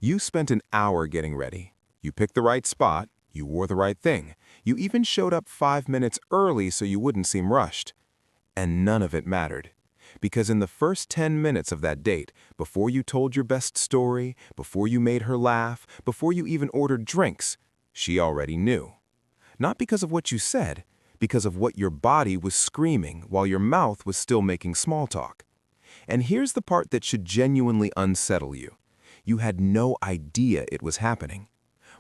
You spent an hour getting ready. You picked the right spot, you wore the right thing, you even showed up 5 minutes early so you wouldn't seem rushed. And none of it mattered. Because in the first 10 minutes of that date, before you told your best story, before you made her laugh, before you even ordered drinks, she already knew. Not because of what you said, because of what your body was screaming while your mouth was still making small talk. And here's the part that should genuinely unsettle you. You had no idea it was happening.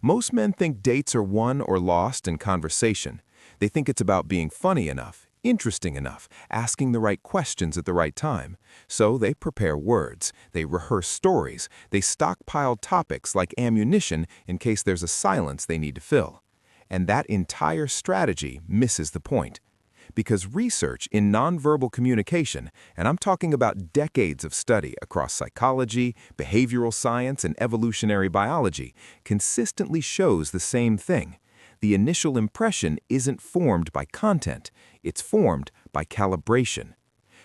Most men think dates are won or lost in conversation. They think it's about being funny enough, interesting enough, asking the right questions at the right time. So they prepare words, they rehearse stories, they stockpile topics like ammunition in case there's a silence they need to fill. And that entire strategy misses the point. Because research in nonverbal communication, and I'm talking about decades of study across psychology, behavioral science, and evolutionary biology, consistently shows the same thing. The initial impression isn't formed by content, it's formed by calibration.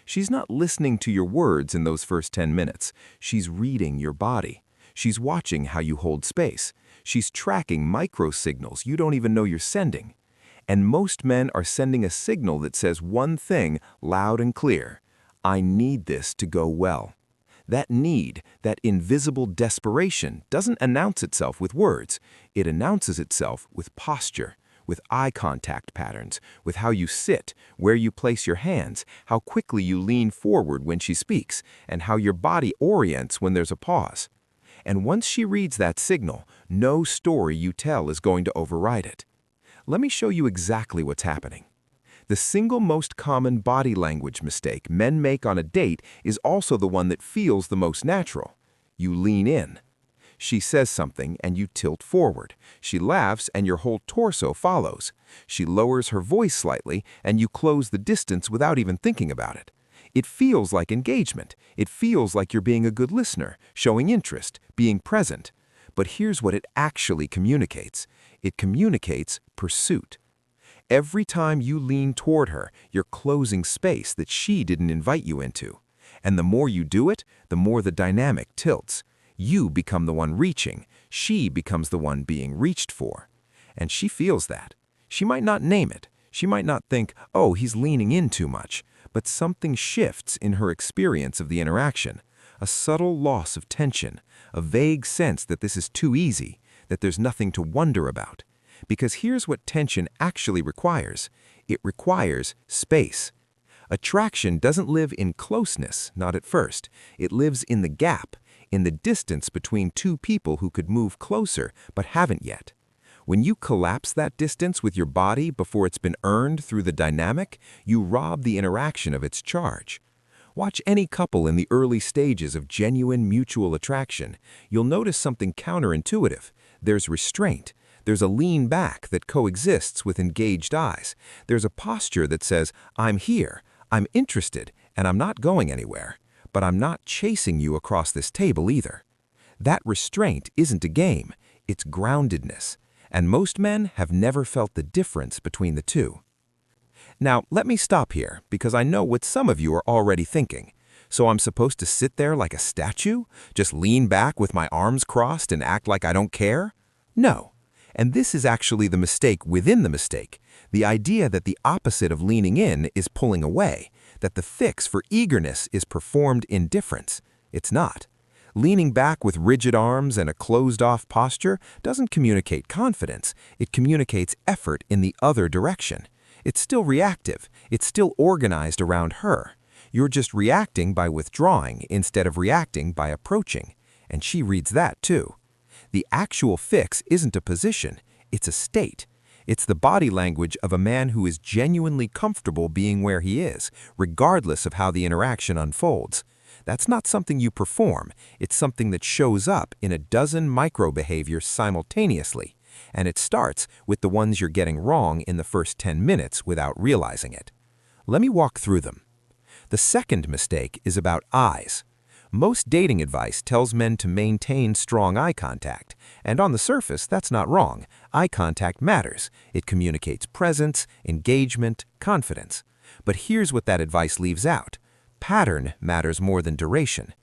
She's not listening to your words in those first 10 minutes. She's reading your body. She's watching how you hold space. She's tracking micro-signals you don't even know you're sending. And most men are sending a signal that says one thing loud and clear: I need this to go well. That need, that invisible desperation, doesn't announce itself with words. It announces itself with posture, with eye contact patterns, with how you sit, where you place your hands, how quickly you lean forward when she speaks, and how your body orients when there's a pause. And once she reads that signal, no story you tell is going to override it. Let me show you exactly what's happening. The single most common body language mistake men make on a date is also the one that feels the most natural. You lean in. She says something and you tilt forward. She laughs and your whole torso follows. She lowers her voice slightly and you close the distance without even thinking about it. It feels like engagement. It feels like you're being a good listener, showing interest, being present. But here's what it actually communicates. It communicates pursuit. Every time you lean toward her, you're closing space that she didn't invite you into. And the more you do it, the more the dynamic tilts. You become the one reaching. She becomes the one being reached for. And she feels that. She might not name it. She might not think, oh, he's leaning in too much. But something shifts in her experience of the interaction. A subtle loss of tension, a vague sense that this is too easy, that there's nothing to wonder about. Because here's what tension actually requires. It requires space. Attraction doesn't live in closeness, not at first. It lives in the gap, in the distance between two people who could move closer but haven't yet. When you collapse that distance with your body before it's been earned through the dynamic, you rob the interaction of its charge. Watch any couple in the early stages of genuine mutual attraction. You'll notice something counterintuitive. There's restraint. There's a lean back that coexists with engaged eyes. There's a posture that says, I'm here, I'm interested, and I'm not going anywhere. But I'm not chasing you across this table either. That restraint isn't a game, it's groundedness. And most men have never felt the difference between the two. Now, let me stop here, because I know what some of you are already thinking. So I'm supposed to sit there like a statue? Just lean back with my arms crossed and act like I don't care? No. And this is actually the mistake within the mistake. The idea that the opposite of leaning in is pulling away, that the fix for eagerness is performed indifference. It's not. Leaning back with rigid arms and a closed-off posture doesn't communicate confidence. It communicates effort in the other direction. It's still reactive. It's still organized around her. You're just reacting by withdrawing instead of reacting by approaching. And she reads that too. The actual fix isn't a position, it's a state. It's the body language of a man who is genuinely comfortable being where he is, regardless of how the interaction unfolds. That's not something you perform, it's something that shows up in a dozen micro-behaviors simultaneously. And it starts with the ones you're getting wrong in the first 10 minutes without realizing it. Let me walk through them. The second mistake is about eyes. Most dating advice tells men to maintain strong eye contact, and on the surface, that's not wrong. Eye contact matters. It communicates presence, engagement, confidence. But here's what that advice leaves out. Pattern matters more than duration.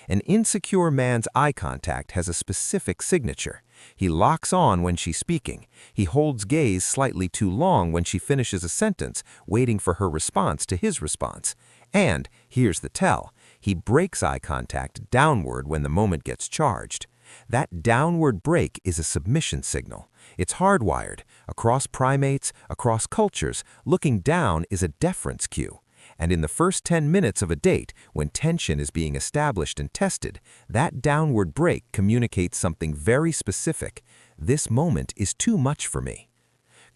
An insecure man's eye contact has a specific signature. He locks on when she's speaking. He holds gaze slightly too long when she finishes a sentence, waiting for her response to his response. And, here's the tell, he breaks eye contact downward when the moment gets charged. That downward break is a submission signal. It's hardwired. Across primates, across cultures, looking down is a deference cue. And in the first 10 minutes of a date, when tension is being established and tested, that downward break communicates something very specific. This moment is too much for me.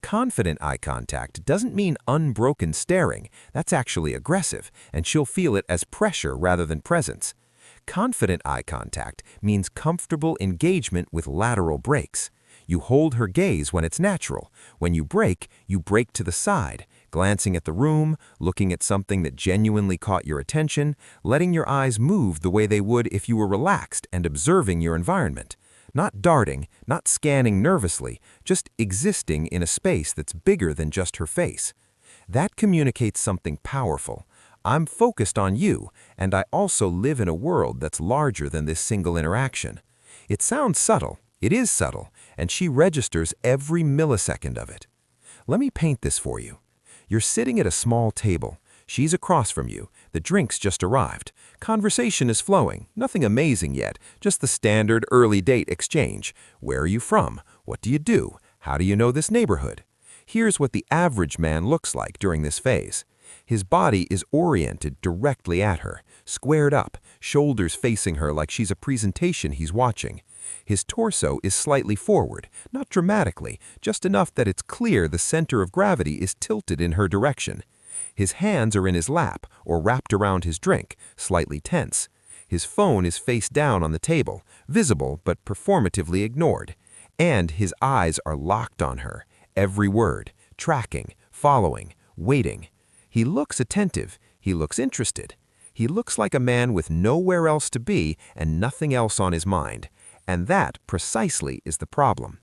Confident eye contact doesn't mean unbroken staring. That's actually aggressive, and she'll feel it as pressure rather than presence. Confident eye contact means comfortable engagement with lateral breaks. You hold her gaze when it's natural. When you break to the side, glancing at the room, looking at something that genuinely caught your attention, letting your eyes move the way they would if you were relaxed and observing your environment. Not darting, not scanning nervously, just existing in a space that's bigger than just her face. That communicates something powerful. I'm focused on you, and I also live in a world that's larger than this single interaction. It sounds subtle. It is subtle, and she registers every millisecond of it. Let me paint this for you. You're sitting at a small table. She's across from you. The drinks just arrived. Conversation is flowing. Nothing amazing yet, just the standard early date exchange. Where are you from? What do you do? How do you know this neighborhood? Here's what the average man looks like during this phase. His body is oriented directly at her, squared up, shoulders facing her like she's a presentation he's watching. His torso is slightly forward, not dramatically, just enough that it's clear the center of gravity is tilted in her direction. His hands are in his lap or wrapped around his drink, slightly tense. His phone is face down on the table, visible but performatively ignored. And his eyes are locked on her, every word, tracking, following, waiting. He looks attentive. He looks interested. He looks like a man with nowhere else to be and nothing else on his mind. And that, precisely, is the problem.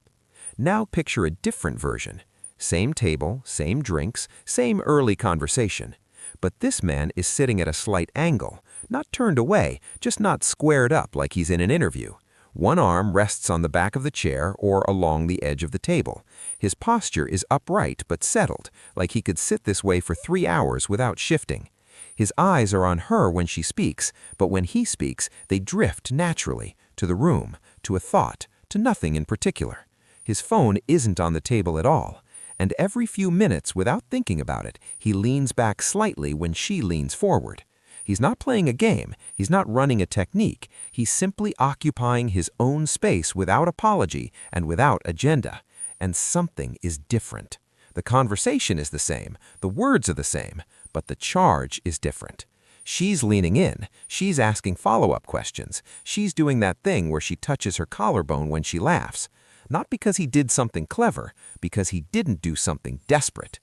Now picture a different version. Same table, same drinks, same early conversation. But this man is sitting at a slight angle, not turned away, just not squared up like he's in an interview. One arm rests on the back of the chair or along the edge of the table. His posture is upright but settled, like he could sit this way for 3 hours without shifting. His eyes are on her when she speaks, but when he speaks, they drift naturally, to the room, to a thought, to nothing in particular. His phone isn't on the table at all, and every few minutes, without thinking about it, he leans back slightly when she leans forward. He's not playing a game, he's not running a technique, he's simply occupying his own space without apology and without agenda. And something is different. The conversation is the same, the words are the same, but the charge is different. She's leaning in, she's asking follow-up questions, she's doing that thing where she touches her collarbone when she laughs. Not because he did something clever, because he didn't do something desperate.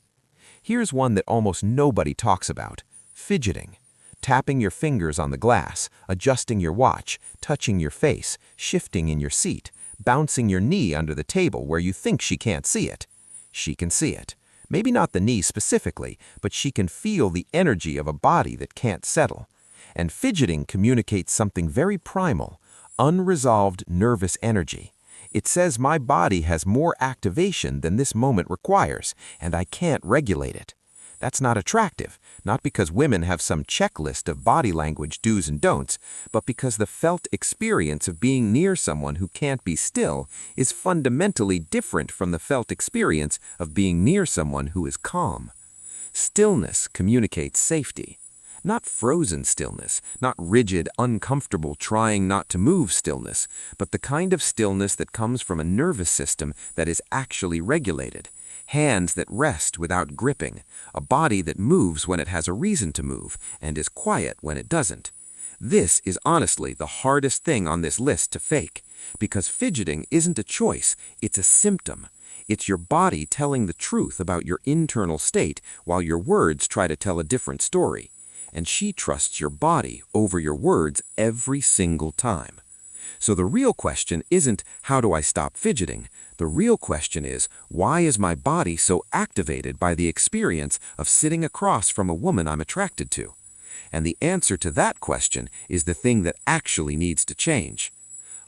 Here's one that almost nobody talks about: fidgeting. Tapping your fingers on the glass, adjusting your watch, touching your face, shifting in your seat, bouncing your knee under the table where you think she can't see it. She can see it. Maybe not the knee specifically, but she can feel the energy of a body that can't settle. And fidgeting communicates something very primal, unresolved nervous energy. It says my body has more activation than this moment requires, and I can't regulate it. That's not attractive, not because women have some checklist of body language do's and don'ts, but because the felt experience of being near someone who can't be still is fundamentally different from the felt experience of being near someone who is calm. Stillness communicates safety. Not frozen stillness, not rigid, uncomfortable, trying not to move stillness, but the kind of stillness that comes from a nervous system that is actually regulated. Hands that rest without gripping, a body that moves when it has a reason to move and is quiet when it doesn't. This is honestly the hardest thing on this list to fake, because fidgeting isn't a choice, it's a symptom. It's your body telling the truth about your internal state while your words try to tell a different story. And she trusts your body over your words every single time. So the real question isn't, how do I stop fidgeting? The real question is, why is my body so activated by the experience of sitting across from a woman I'm attracted to? And the answer to that question is the thing that actually needs to change.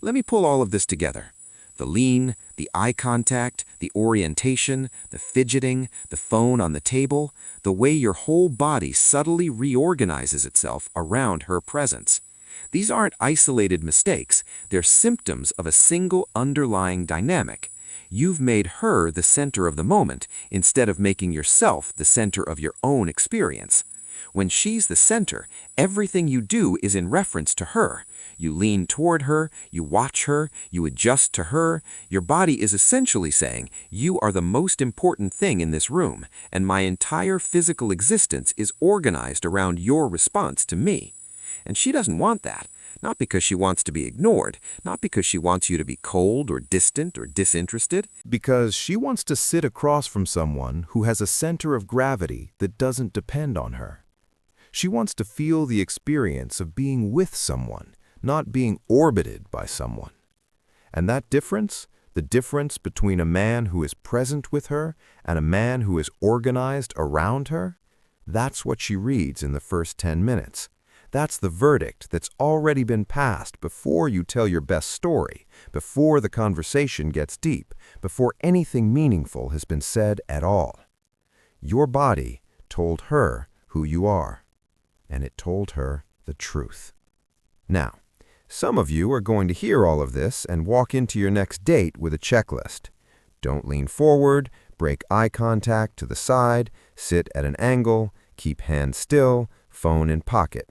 Let me pull all of this together. The lean, the eye contact, the orientation, the fidgeting, the phone on the table, the way your whole body subtly reorganizes itself around her presence. These aren't isolated mistakes, they're symptoms of a single underlying dynamic. You've made her the center of the moment instead of making yourself the center of your own experience. When she's the center, everything you do is in reference to her. You lean toward her, you watch her, you adjust to her. Your body is essentially saying, you are the most important thing in this room, and my entire physical existence is organized around your response to me. And she doesn't want that. Not because she wants to be ignored, not because she wants you to be cold or distant or disinterested. Because she wants to sit across from someone who has a center of gravity that doesn't depend on her. She wants to feel the experience of being with someone, not being orbited by someone. And that difference, the difference between a man who is present with her and a man who is organized around her, that's what she reads in the first 10 minutes. That's the verdict that's already been passed before you tell your best story, before the conversation gets deep, before anything meaningful has been said at all. Your body told her who you are, and it told her the truth. Now, some of you are going to hear all of this and walk into your next date with a checklist. Don't lean forward, break eye contact to the side, sit at an angle, keep hands still, phone in pocket.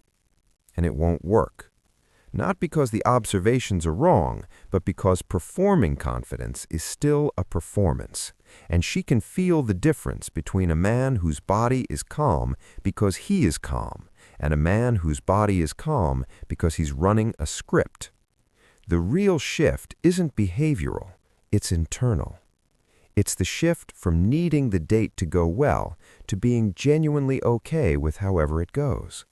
And it won't work. Not because the observations are wrong, but because performing confidence is still a performance. And she can feel the difference between a man whose body is calm because he is calm, and a man whose body is calm because he's running a script. The real shift isn't behavioral, it's internal. It's the shift from needing the date to go well to being genuinely okay with however it goes.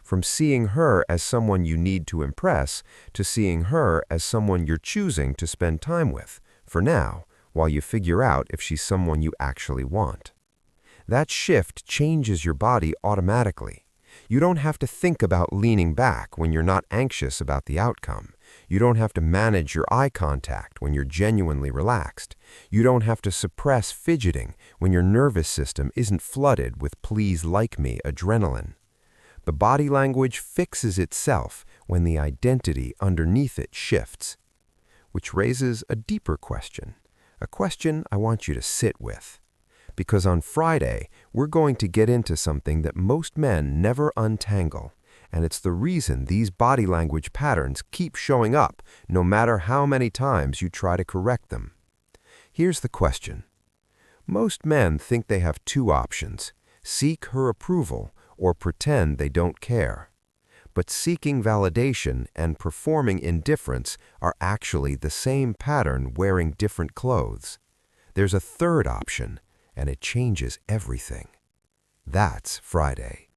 From seeing her as someone you need to impress to seeing her as someone you're choosing to spend time with, for now, while you figure out if she's someone you actually want. That shift changes your body automatically. You don't have to think about leaning back when you're not anxious about the outcome. You don't have to manage your eye contact when you're genuinely relaxed. You don't have to suppress fidgeting when your nervous system isn't flooded with please like me adrenaline. The body language fixes itself when the identity underneath it shifts. Which raises a deeper question, a question I want you to sit with. Because on Friday, we're going to get into something that most men never untangle, and it's the reason these body language patterns keep showing up no matter how many times you try to correct them. Here's the question. Most men think they have two options, seek her approval or pretend they don't care. But seeking validation and performing indifference are actually the same pattern wearing different clothes. There's a third option, and it changes everything. That's Friday.